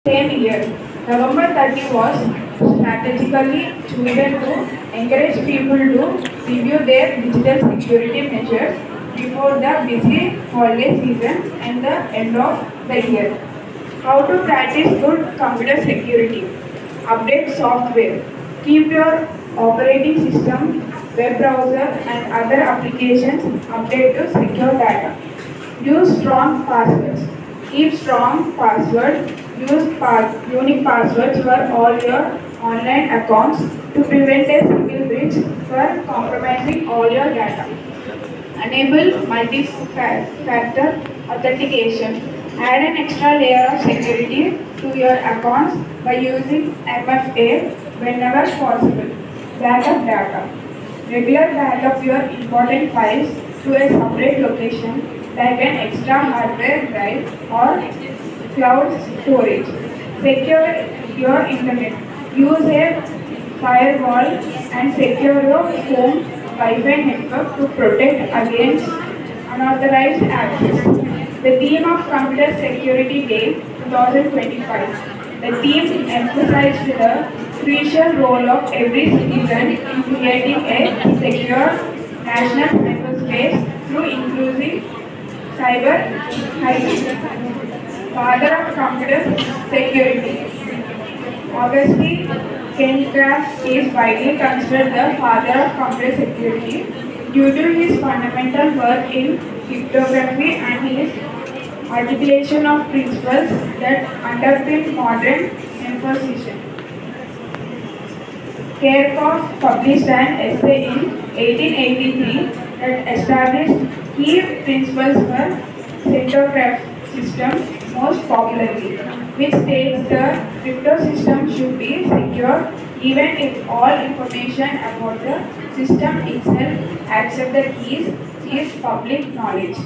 Same year, November 30 was strategically chosen to encourage people to review their digital security measures before the busy holiday season and the end of the year. How to practice good computer security? Update software. Keep your operating system, web browser and other applications updated to secure data. Use strong passwords. Keep strong passwords. Use unique passwords for all your online accounts to prevent a single breach for compromising all your data. Enable multi-factor authentication. Add an extra layer of security to your accounts by using MFA whenever possible. Backup data. Regular backup your important files to a separate location like an extra hardware drive or cloud storage. Secure your internet. Use a firewall and secure your home Wi-Fi network to protect against unauthorized access. The theme of Computer Security Day 2025. The theme emphasized the crucial role of every citizen in creating a secure national cyberspace through inclusive cyber hygiene. Father of Computer Security. Augustine Cancraft is widely considered the father of computer security due to his fundamental work in cryptography and his articulation of principles that underpin modern enforcement. Kerckhoff published an essay in 1883 that established key principles for cryptography systems most popularly, which states the crypto system should be secure even if all information about the system itself except the keys is public knowledge.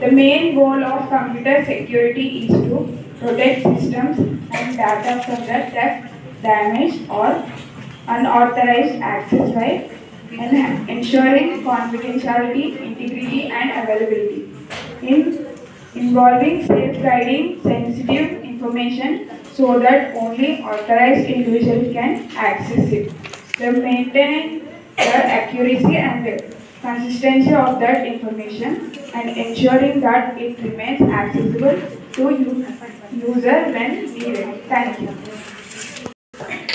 The main goal of computer security is to protect systems and data from the theft, damage or unauthorized access by ensuring confidentiality, integrity and availability. Involving safeguarding sensitive information so that only authorized individuals can access it. The maintaining the accuracy and the consistency of that information and ensuring that it remains accessible to user when needed. Thank you.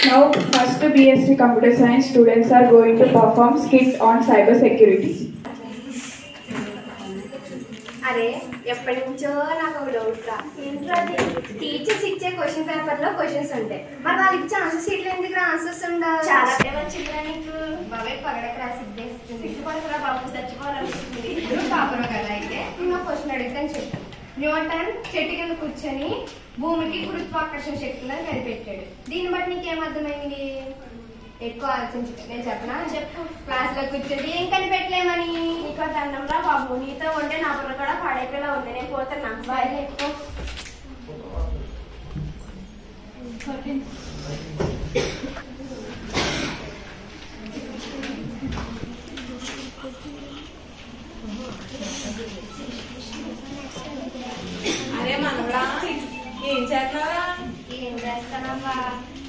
Now, first BSc Computer Science students are going to perform skit on cyber security. అరే ఎప్పటి నుంచో నాకు ఒక doubt రా ఏంటో అది teachers ఇచ్చే question paper లో క్వశ్చన్స్ ఉంటాయి మరి వాళ్ళు ఇచ్చే ఆన్సర్ షీట్ లో ఎందుకు ఆన్సర్స్ ఉండవు చాలా వచ్చిందిరా నీకు బాబాయ్ పగడక రాసిద్దేస్తుంది సిగ్గుపడకరా బాబు చచ్చిపోవాలనిపిస్తుంది ఇప్పుడు పాపరు కదా అయితే నేను క్వశ్చన్ అడుగుతాను చెప్తాను న్యూటన్ చెట్టు కింద కూర్చొని భూమికి గురుత్వాకర్షణ శక్తులను కనిపెట్టాడు దీన్ని బట్టి నీకేం అర్థమైంది ఎక్కువ ఆలోచించు నేను చెప్పనా చెప్పు క్లాస్ లో కూర్చొని ఏం కనిపెట్టలేమని నీకు దండంలా బాబు నీతో ఉంటే నా బుర్ర కూడా పాడైపోయేలా ఉంది నేను పోతున్నా బాయ్ ఎక్కువ అరే మనవడా ఏం చేస్తున్నారా ఏం చేస్తానమ్మా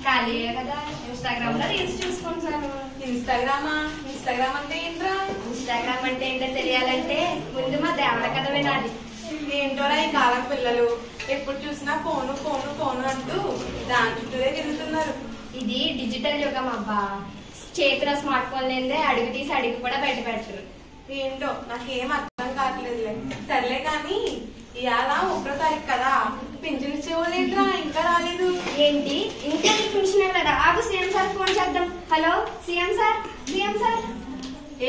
ఖాళీయే కదా ఇన్స్టాగ్రామ్ లో రీల్స్ చూసుకుంటున్నాను ఇన్స్టాగ్రామ్ అంటే ఏంట్రా ఇన్స్టాగ్రామ్ అంటే ఏంటో తెలియాలంటే ముందు మా దేవర కథ వినాలి ఏంటోరా ఈ కాలం పిల్లలు ఎప్పుడు చూసినా ఫోను ఫోను ఫోను అంటూ దాని చుట్టూరే తిరుగుతున్నారు ఇది డిజిటల్ యుగం అబ్బా చేతిలో స్మార్ట్ ఫోన్ లేదే అడుగు తీసి అడుగు కూడా బయట పెట్టరు ఏంటో నాకేం అర్థం కావట్లేదులే సర్లే కానీ ఇవాళ 1వ తారీఖు కదా పింఛన్ ఇచ్చేవాళ్ళేంట్రా ఇంకా రాలేదు ఏంటి ఇంకా పింఛన్ కదా ఆగు సీఎం సార్ ఫోన్ చేద్దాం హలో సీఎం సార్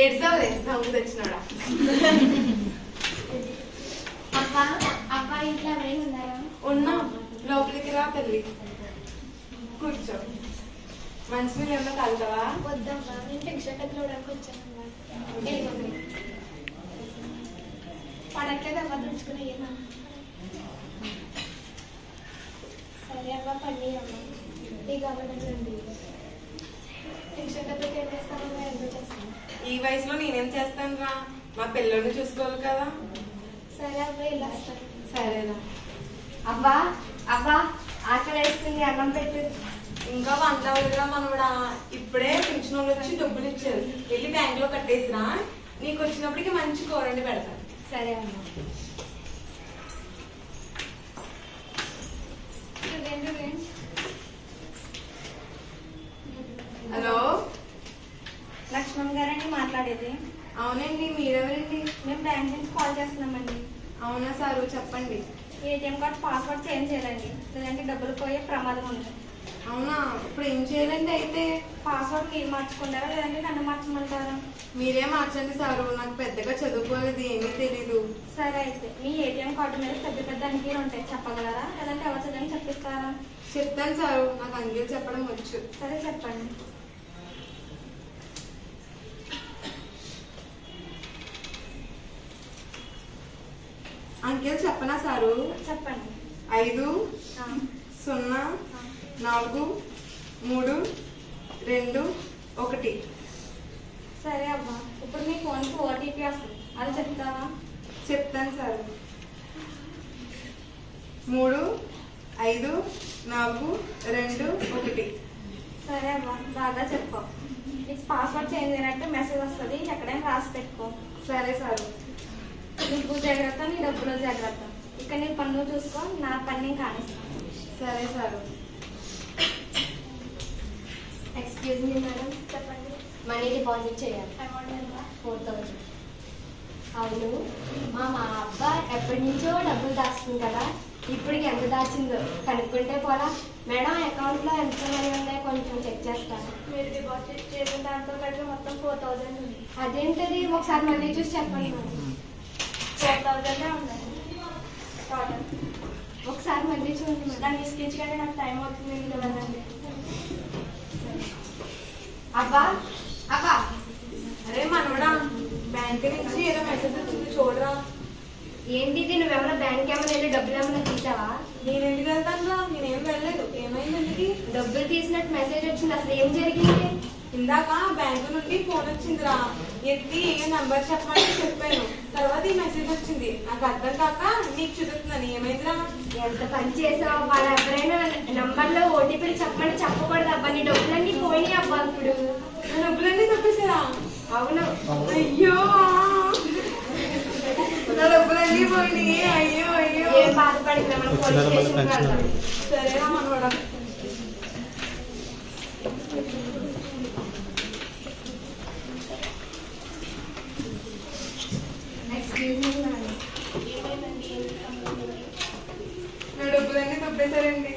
ఏడ్సావులే నవ్వు తెచ్చినాడా అక్క ఇంట్లో ఎవరైనా ఉన్నారా ఉన్నా లోపలికి రా తల్లి కూర్చో మంచినీళ్ళు ఏమన్నా తాగుతావా వద్దమ్మా నేను టెన్షన్ చూడడానికి వచ్చాను పడట్లేదు అమ్మ దుంచుకుని ఏమా సరే అమ్మ పండి అమ్మ ఈ గవర్నమెంట్ టెన్షన్ డబ్బులకి ఏం చేస్తామమ్మా ఎందుకు చేస్తాను ఈ వయసులో నేనేం చేస్తాను రా మా పిల్లల్ని చూసుకోవాలి కదా సరే అమ్మ ఇలా వస్తాను సరేనా అవ్వా అవ్వా ఆకలి వేస్తుంది, అన్నం పెట్టు. ఇంకా వంట అవ్వదురా మనవడా. ఇప్పుడే పింఛన్ వాళ్ళు వచ్చి డబ్బులు ఇచ్చారు. వెళ్ళి బ్యాంక్ లో కట్టేసిరా. నీకు వచ్చినప్పటికి మంచి కూర వండి పెడతాను. సరే అమ్మా. హలో లక్ష్మణ్ గారండి మాట్లాడేది. అవునండి, మీరెవరండి? మేము బ్యాంక్ నుంచి కాల్ చేస్తున్నామండి. అవునా సారు, చెప్పండి. ఏటీఎం కార్డ్ పాస్వర్డ్ చేంజ్ చేయాలండి, లేదంటే డబ్బులు పోయే ప్రమాదం ఉంది. అవునా, ఇప్పుడు ఏం చేయాలండి? అయితే పాస్వర్డ్ మీరు మార్చుకుంటారా లేదంటే నన్ను మార్చమంటారా? మీరే మార్చండి సారు, నాకు పెద్దగా చదువుకోలేదు, ఏమీ తెలీదు. సరే అయితే మీ ఏటీఎం కార్డు మీద పెద్ద పెద్ద అంకెలు ఉంటాయి, చెప్పగలరా లేదంటే ఎవరు చదివి చెప్పిస్తారా? చెప్తాను సారు, నాకు అంకెలు చెప్పడం వచ్చు. సరే చెప్పండి. అంకెలు చెప్పనా సారు? చెప్పండి. 5 0 4 3 2 1. సరే అబ్బా, ఇప్పుడు మీ ఫోన్కి ఓటీపీ వస్తుంది, అది చెప్తావా? చెప్తాను సార్. 3 5 4 2 1. సరే అబ్బా, బాగా చెప్పావు. నీకు పాస్వర్డ్ చేంజ్ అయినట్టు మెసేజ్ వస్తుంది, ఎక్కడైనా రాసి పెట్టుకో. సరే సార్. నీకు జాగ్రత్త, నీ డబ్బులో జాగ్రత్త. ఇక నీ పన్ను చూసుకో, నా పని కానిస్తాను. సరే సార్. Excuse me madam. చెప్పండి. మనీ డిపాజిట్ చేయాలి. అమౌంట్ ఎంత? 4000. అవును, మా అబ్బాయి ఎప్పటి నుంచో డబ్బులు దాచుతుంది కదా, ఇప్పటికి ఎంత దాచిందో కనుక్కుంటే పోలా? మేడం, అకౌంట్ లో ఎంత మనీ ఉన్నాయో కొంచెం చెక్ చేస్తాను. మీరు డిపాజిట్ చేసిన దాంతో కలిపి మొత్తం 4000 ఉంది. అదేంటది? ఒకసారి మళ్ళీ చూసి చెప్పండి మేడం. 4000 ఉన్నాయి టోటల్. ఒకసారి మళ్ళీ చూడండి మేడం. దాన్ని స్కెచ్ కంటే నాకు టైం అవుతుంది కదండి. అబ్బా అబ్బా, అరే మనవడా, బ్యాంక్ నుంచి ఏదో మెసేజ్ వచ్చింది చూడరా. ఏంటిది? నువ్వేమైనా బ్యాంక్ ఏమైనా వెళ్ళి డబ్బులు ఏమైనా తీసావా? నేను ఎందుకు వెళ్తాను రా, నేనేం వెళ్ళలేదు. ఏమైంది ఎందుకు? డబ్బులు తీసినట్టు మెసేజ్ వచ్చింది, అసలు ఏం జరిగింది? ఇందాక బ్యాంకు నుండి ఫోన్ వచ్చిందిరా. ఎత్తి ఏ నంబర్ చెప్పమని చెప్పాను. తర్వాత ఈ మెసేజ్ వచ్చింది, నాకు అర్థం కాక నీకు చూపిస్తున్నాను. ఏమైందిరా? ఎంత పని చేసావు? వాళ్ళు ఎవరైనా నంబర్ లో ఓటీపీలు చెప్పమని చెప్పకూడదు అబ్బా. నీ డబ్బులన్నీ పోయినాయి అబ్బా. ఇప్పుడు డబ్బులన్నీ తప్పేసారా? అవును. అయ్యో, నా డబ్బులన్నీ పోయినాయి. అయ్యో అయ్యో. ఏం బాధపడింది, మనం పోలీస్ స్టేషన్ వెళ్తాం. సరేరా మనవడా. నా డబ్బులన్నీ తప్పేశారండి.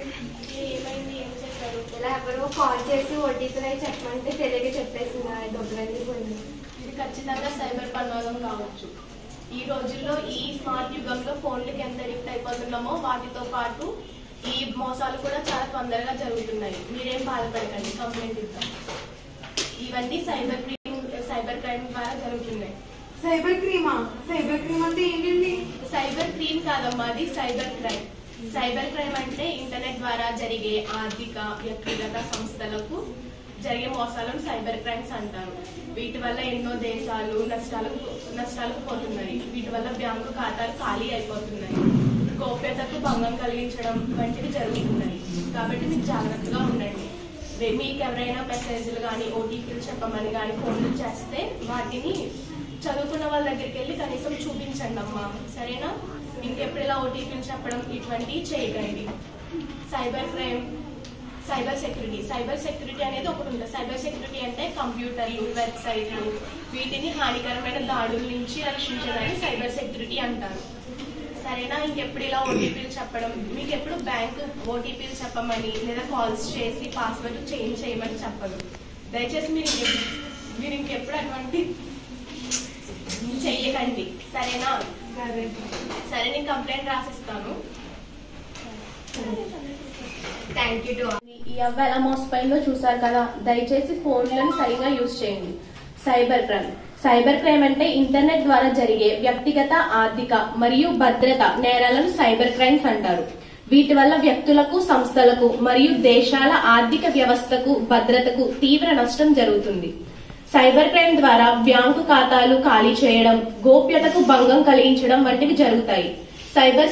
ఇలా ఎవరో కాల్ చేసి ఓటీపీలు అవి చెప్పమంటే తెలియక చెప్పేసింది, డబ్బులన్నీ పోయింది. ఇది ఖచ్చితంగా సైబర్ ప్రమాదం కావచ్చు. ఈ రోజుల్లో ఈ స్మార్ట్ యుగంలో ఫోన్లకి ఎంత అడిక్ట్ అయిపోతున్నామో వాటితో పాటు ఈ మోసాలు కూడా చాలా తొందరగా జరుగుతున్నాయి. మీరేం బాధపడకండి, కంప్లైంట్ ఇద్దాం. ఇవన్నీ సైబర్ క్రైమ్ ద్వారా జరుగుతున్నాయి. సైబర్ క్రీమా? సైబర్ క్రీమ్ అంటే ఏంటండి? సైబర్ క్రైమ్ కాదమ్మా, అది సైబర్ క్రైమ్. సైబర్ క్రైమ్ అంటే ఇంటర్నెట్ ద్వారా జరిగే ఆర్థిక, వ్యక్తిగత సంస్థలకు జరిగే మోసాలను సైబర్ క్రైమ్స్ అంటారు. వీటి వల్ల ఎన్నో దేశాలు నష్టాలకు పోతున్నాయి. వీటి వల్ల బ్యాంకు ఖాతాలు ఖాళీ అయిపోతున్నాయి. గోప్యతకు భంగం కలిగించడం వంటివి జరుగుతున్నాయి. కాబట్టి మీరు జాగ్రత్తగా ఉండండి. మీకు ఎవరైనా మెసేజ్లు కానీ ఓటీపీలు చెప్పమని కానీ ఫోన్లు చేస్తే వాటిని చదువుకున్న వాళ్ళ దగ్గరికి వెళ్ళి కనీసం చూపించండి అమ్మా, సరేనా? ఇంకెప్పుడు ఇలా ఓటీపీలు చెప్పడం ఇటువంటివి చేయకండి. సైబర్ క్రైమ్, సైబర్ సెక్యూరిటీ అనేది ఒకటి ఉంటుంది. సైబర్ సెక్యూరిటీ అంటే కంప్యూటర్లు, వెబ్సైట్లు, వీటిని హానికరమైన దాడుల నుంచి రక్షించడానికి సైబర్ సెక్యూరిటీ అంటారు, సరేనా? ఇంకెప్పుడు ఇలా ఓటీపీలు చెప్పడం, మీకు ఎప్పుడు బ్యాంక్ ఓటీపీలు చెప్పమని లేదా కాల్స్ చేసి పాస్వర్డ్ చేంజ్ చేయమని చెప్పదు. దయచేసి మీరు ఇంకెప్పుడు అటువంటి చెయ్యకండి, సరేనా? సరే, నేను కంప్లైంట్ రాసిస్తాను. Thank you. ఈ అవ్వ ఎలా మోసపోయిందో చూసారు కదా. దయచేసి ఫోన్లను సరిగా యూజ్ చేయండి. సైబర్ క్రైమ్ అంటే ఇంటర్నెట్ ద్వారా జరిగే వ్యక్తిగత, ఆర్థిక మరియు భద్రత నేరాలను సైబర్ క్రైమ్స్ అంటారు. వీటి వల్ల వ్యక్తులకు, సంస్థలకు మరియు దేశాల ఆర్థిక వ్యవస్థకు, భద్రతకు తీవ్ర నష్టం జరుగుతుంది. సైబర్ క్రైమ్ ద్వారా బ్యాంకు ఖాతాలు ఖాళీ చేయడం, గోప్యతకు భంగం కలిగించడం వంటివి జరుగుతాయి. సైబర్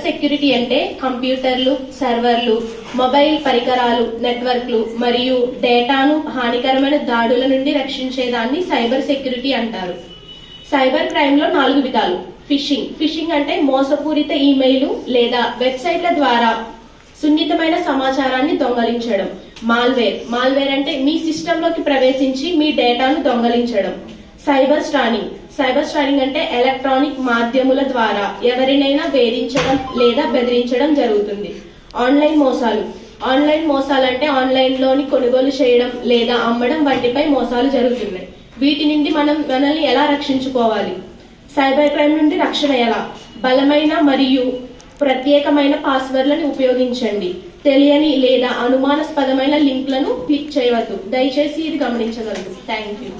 సెక్యూరిటీ అంటే కంప్యూటర్లు, సర్వర్లు, మొబైల్ పరికరాలు, నెట్వర్క్లు మరియు డేటాను హానికరమైన దాడుల నుండి రక్షించేదాన్ని సైబర్ సెక్యూరిటీ అంటారు. సైబర్ క్రైమ్ లో 4 విధాలు. ఫిషింగ్ అంటే మోసపూరిత ఈమెయిల్ లేదా వెబ్సైట్ల ద్వారా సున్నితమైన సమాచారాన్ని దొంగలించడం. మాల్వేర్ అంటే మీ సిస్టంలోకి ప్రవేశించి మీ డేటాను దొంగలించడం. సైబర్ స్టానింగ్ అంటే ఎలక్ట్రానిక్ మాధ్యముల ద్వారా ఎవరినైనా వేధించడం లేదా బెదిరించడం జరుగుతుంది. ఆన్లైన్ మోసాలు అంటే ఆన్లైన్ లోని కొనుగోలు చేయడం లేదా అమ్మడం వంటిపై మోసాలు జరుగుతున్నాయి. వీటి నుండి మనల్ని ఎలా రక్షించుకోవాలి? సైబర్ క్రైమ్ నుండి రక్షణ ఎలా? బలమైన మరియు ప్రత్యేకమైన పాస్వర్డ్లను ఉపయోగించండి. తెలియని లేదా అనుమానాస్పదమైన లింక్లను క్లిక్ చేయవద్దు. దయచేసి ఇది గమనించగలరు. Thank you.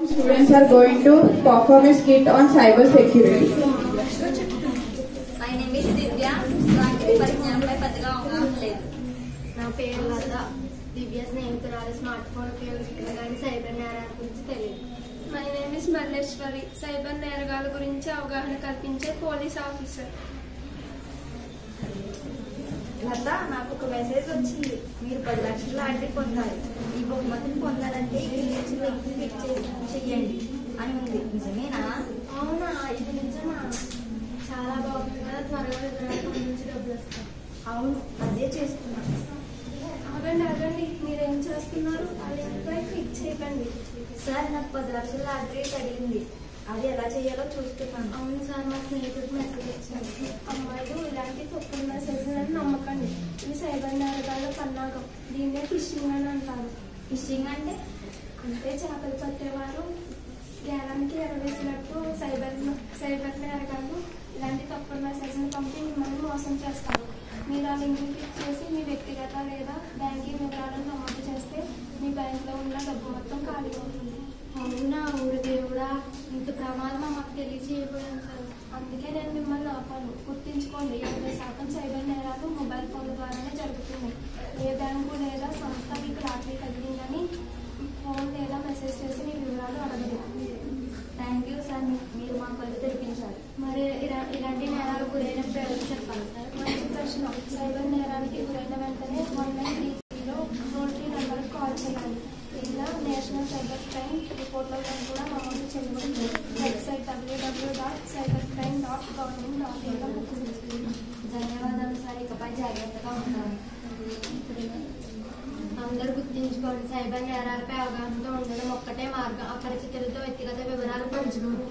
Students are going to perform a skit on cyber security. My name is Divya. సాంకేతిక పరిజ్ఞానంపై పెద్దగా అవగాహన లేదు. నా పేరు లత. దివ్య స్నేహితురాలు స్మార్ట్ ఫోన్ ఉపయోగిస్తుంది కానీ సైబర్ నేరాల గురించి తెలియదు. My name is Malleshwari. Cyber నేరగాల గురించి అవగాహన కల్పించే పోలీస్ ఆఫీసర్. లత, నాకు ఒక మెసేజ్ వచ్చింది. మీరు 10 లక్షల లాటరీ పొందాలి. ఈ బహుమతిని పొందాలంటే క్లిక్ చెయ్యండి అని ఉంది. నిజమేనా? అవునా? ఇది నిజమా? చాలా బాగుంది కదా. త్వరగా వివరాల నుంచి డబ్బులు వస్తాయి. అవును, అదే చేస్తున్నాను. ఆగండి, మీరేం చేస్తున్నారు? ఆ లింక్పై క్లిక్ చేయకండి. సార్, నాకు 10 లక్షల లాటరీ తగిలింది. అది ఎలా చేయాలో చూస్తున్నాను. అవును సార్, మా స్నేహితుడికి మెసేజ్ వచ్చింది. అమ్మాయిలు ఇలాంటి తప్పుడు మెసేజ్లను నమ్మకండి. ఇది సైబర్ నేరగాళ్ల పన్నాగం. దీన్నే ఫిషింగ్ అని అంటారు. ఫిషింగ్ అంటే చేపలు పట్టేవారు జ్ఞానానికి ఎరవేసినట్టు సైబర్ నేరగాళ్లు ఇలాంటి తప్పుడు మెసేజ్ని పంపి మిమ్మల్ని మోసం చేస్తారు. మీరు ఆ లింక్ క్లిక్ చేసి మీ వ్యక్తిగత లేదా బ్యాంకింగ్ వివరాలను నమోదు చేస్తే మీ బ్యాంకులో ఉన్న డబ్బు మొత్తం ఖాళీ అవుతుంది. అవునా? ఊరి దేవుడా, ఇంత ప్రమాదం మాకు తెలియజేయబోయాను సార్. అందుకే నేను మిమ్మల్ని ఆపాను. గుర్తుంచుకోండి, 80% సైబర్ నేరాలు మొబైల్ ఫోన్ల ద్వారానే జరుగుతున్నాయి. ఏ బ్యాంకు లేదా సంస్థ మీకు లాటరీ తగిలిందని ఫోన్ లేదా మెసేజ్ చేసి మీ వివరాలు అడగదు. థ్యాంక్ యూ సార్, మీరు మా కళ్ళు తెరిపించారు. మరి ఇలాంటి నేరాలు గురైనప్పుడు ఎవరికి చెప్పాలి సార్? మంచి ప్రశ్న. సైబర్ నేరానికి గురైన వెంటనే 190 టోల్ ఫ్రీ నెంబర్కి కాల్ చేయాలి. ఇలా నేషనల్ సైబర్ క్రైమ్ రిపోర్ట్లో కూడా నమోదు చేయబడుతుంది. Website www.cybercrime.government.in. ధన్యవాదాలు సార్, ఇకపై జాగ్రత్తగా ఉంటాను. అందరూ గుర్తుంచుకోండి, సైబర్ నేరాలపై అవగాహనతో ఉండడం ఒక్కటే మార్గం. అపరిచితులతో వ్యక్తిగత వివరాలు పంచుకోండి.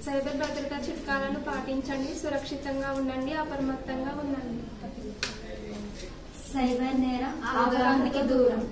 సైబర్ భద్రతా చిట్కాలను పాటించండి. సురక్షితంగా ఉండండి. అప్రమత్తంగా ఉండండి. సైబర్ నేరం అవగాహనకి దూరం.